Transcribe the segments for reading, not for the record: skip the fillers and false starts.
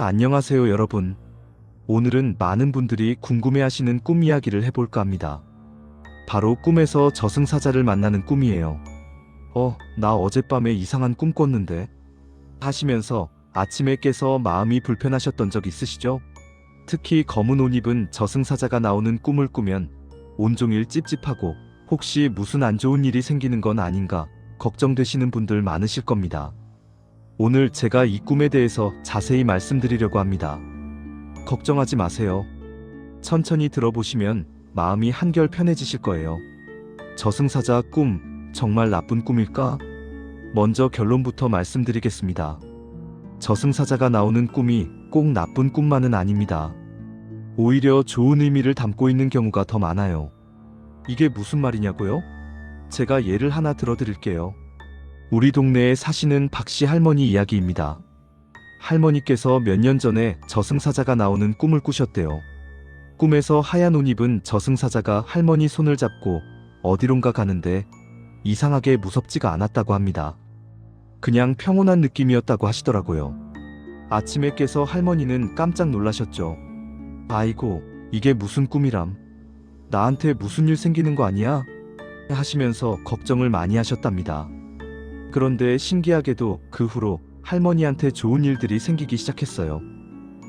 안녕하세요, 여러분. 오늘은 많은 분들이 궁금해하시는 꿈 이야기를 해볼까 합니다. 바로 꿈에서 저승사자를 만나는 꿈이에요. 나 어젯밤에 이상한 꿈 꿨는데 하시면서 아침에 깨서 마음이 불편하셨던 적 있으시죠? 특히 검은 옷 입은 저승사자가 나오는 꿈을 꾸면 온종일 찝찝하고 혹시 무슨 안 좋은 일이 생기는 건 아닌가 걱정되시는 분들 많으실 겁니다. 오늘 제가 이 꿈에 대해서 자세히 말씀드리려고 합니다. 걱정하지 마세요. 천천히 들어보시면 마음이 한결 편해지실 거예요. 저승사자 꿈, 정말 나쁜 꿈일까? 먼저 결론부터 말씀드리겠습니다. 저승사자가 나오는 꿈이 꼭 나쁜 꿈만은 아닙니다. 오히려 좋은 의미를 담고 있는 경우가 더 많아요. 이게 무슨 말이냐고요? 제가 예를 하나 들어드릴게요. 우리 동네에 사시는 박씨 할머니 이야기입니다. 할머니께서 몇 년 전에 저승사자가 나오는 꿈을 꾸셨대요. 꿈에서 하얀 옷 입은 저승사자가 할머니 손을 잡고 어디론가 가는데 이상하게 무섭지가 않았다고 합니다. 그냥 평온한 느낌이었다고 하시더라고요. 아침에 깨서 할머니는 깜짝 놀라셨죠. 아이고, 이게 무슨 꿈이람? 나한테 무슨 일 생기는 거 아니야? 하시면서 걱정을 많이 하셨답니다. 그런데 신기하게도 그 후로 할머니한테 좋은 일들이 생기기 시작했어요.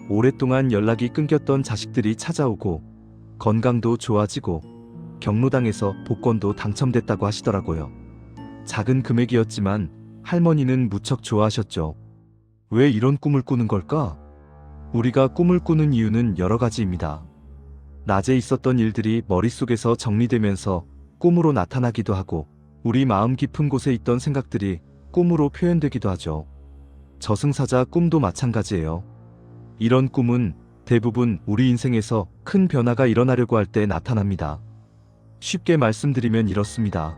오랫동안 연락이 끊겼던 자식들이 찾아오고 건강도 좋아지고 경로당에서 복권도 당첨됐다고 하시더라고요. 작은 금액이었지만 할머니는 무척 좋아하셨죠. 왜 이런 꿈을 꾸는 걸까? 우리가 꿈을 꾸는 이유는 여러 가지입니다. 낮에 있었던 일들이 머릿속에서 정리되면서 꿈으로 나타나기도 하고 우리 마음 깊은 곳에 있던 생각들이 꿈으로 표현되기도 하죠. 저승사자 꿈도 마찬가지예요. 이런 꿈은 대부분 우리 인생에서 큰 변화가 일어나려고 할 때 나타납니다. 쉽게 말씀드리면 이렇습니다.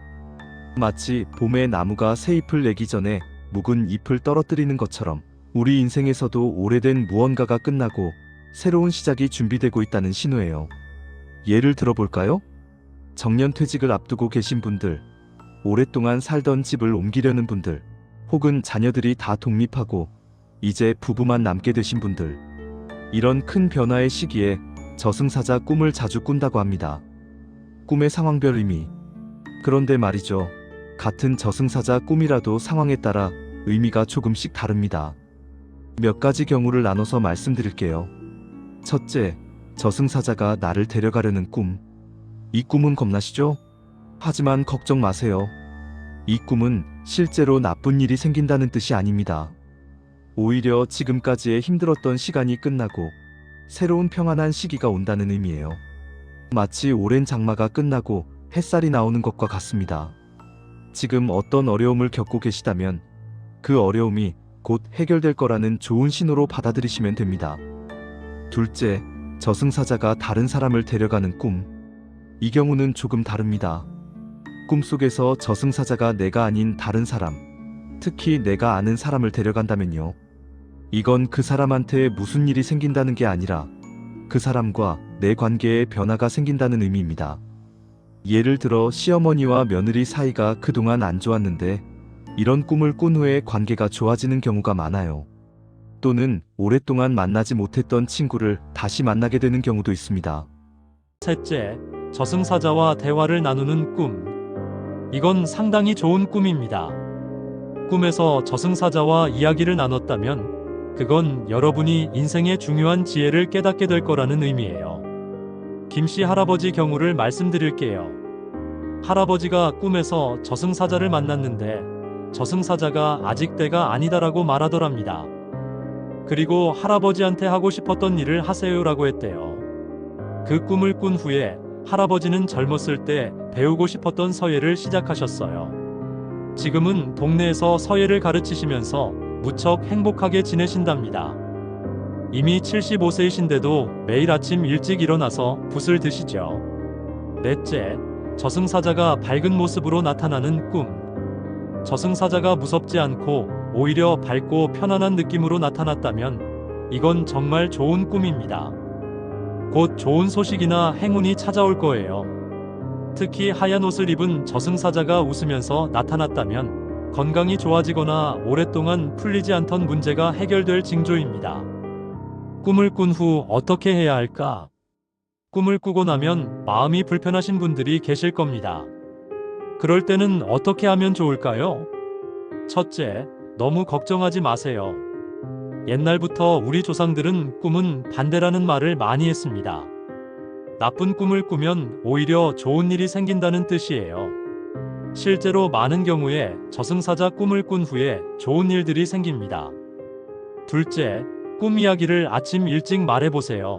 마치 봄에 나무가 새 잎을 내기 전에 묵은 잎을 떨어뜨리는 것처럼 우리 인생에서도 오래된 무언가가 끝나고 새로운 시작이 준비되고 있다는 신호예요. 예를 들어볼까요? 정년퇴직을 앞두고 계신 분들, 오랫동안 살던 집을 옮기려는 분들, 혹은 자녀들이 다 독립하고 이제 부부만 남게 되신 분들, 이런 큰 변화의 시기에 저승사자 꿈을 자주 꾼다고 합니다. 꿈의 상황별 의미. 그런데 말이죠. 같은 저승사자 꿈이라도 상황에 따라 의미가 조금씩 다릅니다. 몇 가지 경우를 나눠서 말씀드릴게요. 첫째, 저승사자가 나를 데려가려는 꿈. 이 꿈은 겁나시죠? 하지만 걱정 마세요. 이 꿈은 실제로 나쁜 일이 생긴다는 뜻이 아닙니다. 오히려 지금까지의 힘들었던 시간이 끝나고 새로운 평안한 시기가 온다는 의미예요. 마치 오랜 장마가 끝나고 햇살이 나오는 것과 같습니다. 지금 어떤 어려움을 겪고 계시다면 그 어려움이 곧 해결될 거라는 좋은 신호로 받아들이시면 됩니다. 둘째, 저승사자가 다른 사람을 데려가는 꿈. 이 경우는 조금 다릅니다. 꿈속에서 저승사자가 내가 아닌 다른 사람, 특히 내가 아는 사람을 데려간다면요. 이건 그 사람한테 무슨 일이 생긴다는 게 아니라 그 사람과 내 관계에 변화가 생긴다는 의미입니다. 예를 들어 시어머니와 며느리 사이가 그동안 안 좋았는데 이런 꿈을 꾼 후에 관계가 좋아지는 경우가 많아요. 또는 오랫동안 만나지 못했던 친구를 다시 만나게 되는 경우도 있습니다. 셋째, 저승사자와 대화를 나누는 꿈. 이건 상당히 좋은 꿈입니다. 꿈에서 저승사자와 이야기를 나눴다면 그건 여러분이 인생의 중요한 지혜를 깨닫게 될 거라는 의미예요. 김씨 할아버지 경우를 말씀드릴게요. 할아버지가 꿈에서 저승사자를 만났는데 저승사자가 아직 때가 아니다라고 말하더랍니다. 그리고 할아버지한테 하고 싶었던 일을 하세요라고 했대요. 그 꿈을 꾼 후에 할아버지는 젊었을 때 배우고 싶었던 서예를 시작하셨어요. 지금은 동네에서 서예를 가르치시면서 무척 행복하게 지내신답니다. 이미 75세이신데도 매일 아침 일찍 일어나서 붓을 드시죠. 넷째, 저승사자가 밝은 모습으로 나타나는 꿈. 저승사자가 무섭지 않고 오히려 밝고 편안한 느낌으로 나타났다면 이건 정말 좋은 꿈입니다. 곧 좋은 소식이나 행운이 찾아올 거예요. 특히 하얀 옷을 입은 저승사자가 웃으면서 나타났다면 건강이 좋아지거나 오랫동안 풀리지 않던 문제가 해결될 징조입니다. 꿈을 꾼 후 어떻게 해야 할까? 꿈을 꾸고 나면 마음이 불편하신 분들이 계실 겁니다. 그럴 때는 어떻게 하면 좋을까요? 첫째, 너무 걱정하지 마세요. 옛날부터 우리 조상들은 꿈은 반대라는 말을 많이 했습니다. 나쁜 꿈을 꾸면 오히려 좋은 일이 생긴다는 뜻이에요. 실제로 많은 경우에 저승사자 꿈을 꾼 후에 좋은 일들이 생깁니다. 둘째, 꿈 이야기를 아침 일찍 말해보세요.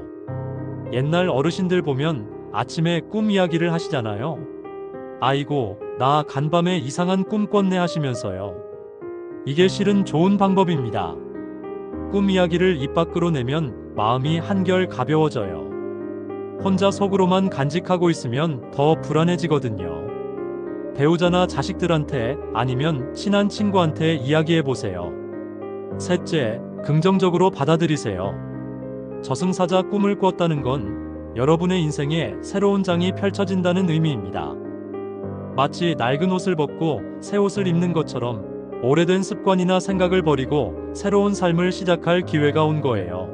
옛날 어르신들 보면 아침에 꿈 이야기를 하시잖아요. 아이고, 나 간밤에 이상한 꿈 꿨네 하시면서요. 이게 실은 좋은 방법입니다. 꿈 이야기를 입 밖으로 내면 마음이 한결 가벼워져요. 혼자 속으로만 간직하고 있으면 더 불안해지거든요. 배우자나 자식들한테 아니면 친한 친구한테 이야기해보세요. 셋째, 긍정적으로 받아들이세요. 저승사자 꿈을 꿨다는 건 여러분의 인생에 새로운 장이 펼쳐진다는 의미입니다. 마치 낡은 옷을 벗고 새 옷을 입는 것처럼 오래된 습관이나 생각을 버리고 새로운 삶을 시작할 기회가 온 거예요.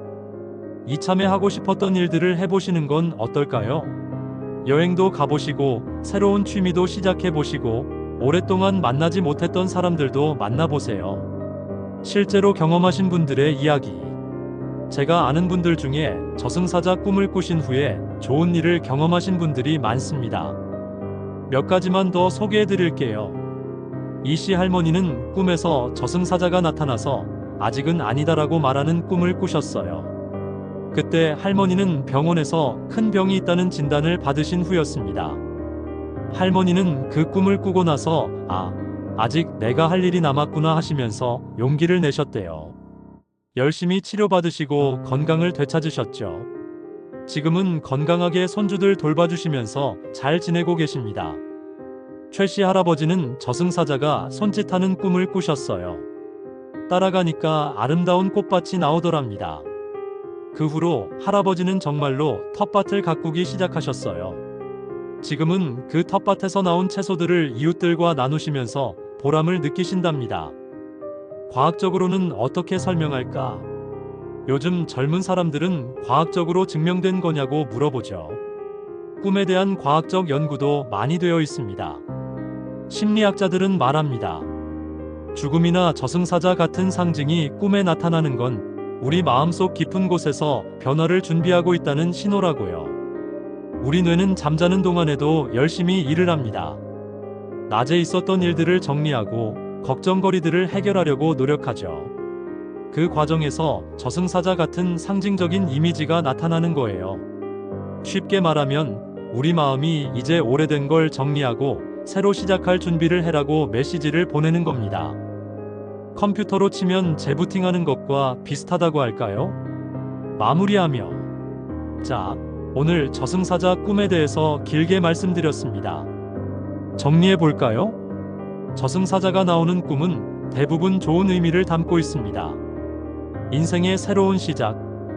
이참에 하고 싶었던 일들을 해보시는 건 어떨까요? 여행도 가보시고 새로운 취미도 시작해보시고 오랫동안 만나지 못했던 사람들도 만나보세요. 실제로 경험하신 분들의 이야기. 제가 아는 분들 중에 저승사자 꿈을 꾸신 후에 좋은 일을 경험하신 분들이 많습니다. 몇 가지만 더 소개해 드릴게요. 이씨 할머니는 꿈에서 저승사자가 나타나서 아직은 아니다라고 말하는 꿈을 꾸셨어요. 그때 할머니는 병원에서 큰 병이 있다는 진단을 받으신 후였습니다. 할머니는 그 꿈을 꾸고 나서 아직 내가 할 일이 남았구나 하시면서 용기를 내셨대요. 열심히 치료받으시고 건강을 되찾으셨죠. 지금은 건강하게 손주들 돌봐주시면서 잘 지내고 계십니다. 최씨 할아버지는 저승사자가 손짓하는 꿈을 꾸셨어요. 따라가니까 아름다운 꽃밭이 나오더랍니다. 그 후로 할아버지는 정말로 텃밭을 가꾸기 시작하셨어요. 지금은 그 텃밭에서 나온 채소들을 이웃들과 나누시면서 보람을 느끼신답니다. 과학적으로는 어떻게 설명할까? 요즘 젊은 사람들은 과학적으로 증명된 거냐고 물어보죠. 꿈에 대한 과학적 연구도 많이 되어 있습니다. 심리학자들은 말합니다. 죽음이나 저승사자 같은 상징이 꿈에 나타나는 건 우리 마음속 깊은 곳에서 변화를 준비하고 있다는 신호라고요. 우리 뇌는 잠자는 동안에도 열심히 일을 합니다. 낮에 있었던 일들을 정리하고 걱정거리들을 해결하려고 노력하죠. 그 과정에서 저승사자 같은 상징적인 이미지가 나타나는 거예요. 쉽게 말하면 우리 마음이 이제 오래된 걸 정리하고 새로 시작할 준비를 해라고 메시지를 보내는 겁니다. 컴퓨터로 치면 재부팅하는 것과 비슷하다고 할까요? 마무리하며. 자, 오늘 저승사자 꿈에 대해서 길게 말씀드렸습니다. 정리해 볼까요? 저승사자가 나오는 꿈은 대부분 좋은 의미를 담고 있습니다. 인생의 새로운 시작,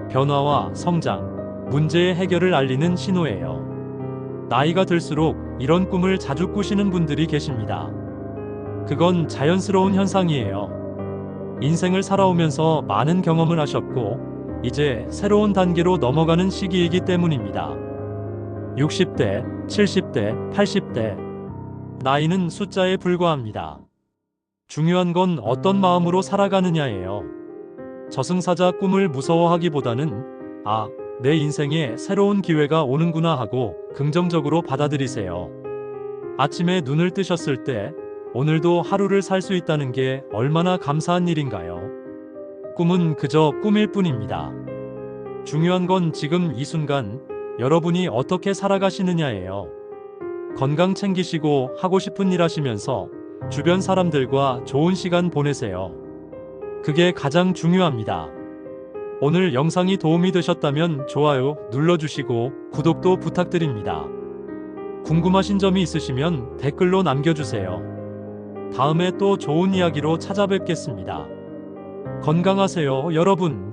변화와 성장, 문제의 해결을 알리는 신호예요. 나이가 들수록 이런 꿈을 자주 꾸시는 분들이 계십니다. 그건 자연스러운 현상이에요. 인생을 살아오면서 많은 경험을 하셨고 이제 새로운 단계로 넘어가는 시기이기 때문입니다. 60대, 70대, 80대. 나이는 숫자에 불과합니다. 중요한 건 어떤 마음으로 살아가느냐예요. 저승사자 꿈을 무서워하기보다는 내 인생에 새로운 기회가 오는구나 하고 긍정적으로 받아들이세요. 아침에 눈을 뜨셨을 때 오늘도 하루를 살 수 있다는 게 얼마나 감사한 일인가요? 꿈은 그저 꿈일 뿐입니다. 중요한 건 지금 이 순간 여러분이 어떻게 살아가시느냐예요. 건강 챙기시고 하고 싶은 일 하시면서 주변 사람들과 좋은 시간 보내세요. 그게 가장 중요합니다. 오늘 영상이 도움이 되셨다면 좋아요 눌러주시고 구독도 부탁드립니다. 궁금하신 점이 있으시면 댓글로 남겨주세요. 다음에 또 좋은 이야기로 찾아뵙겠습니다. 건강하세요, 여러분.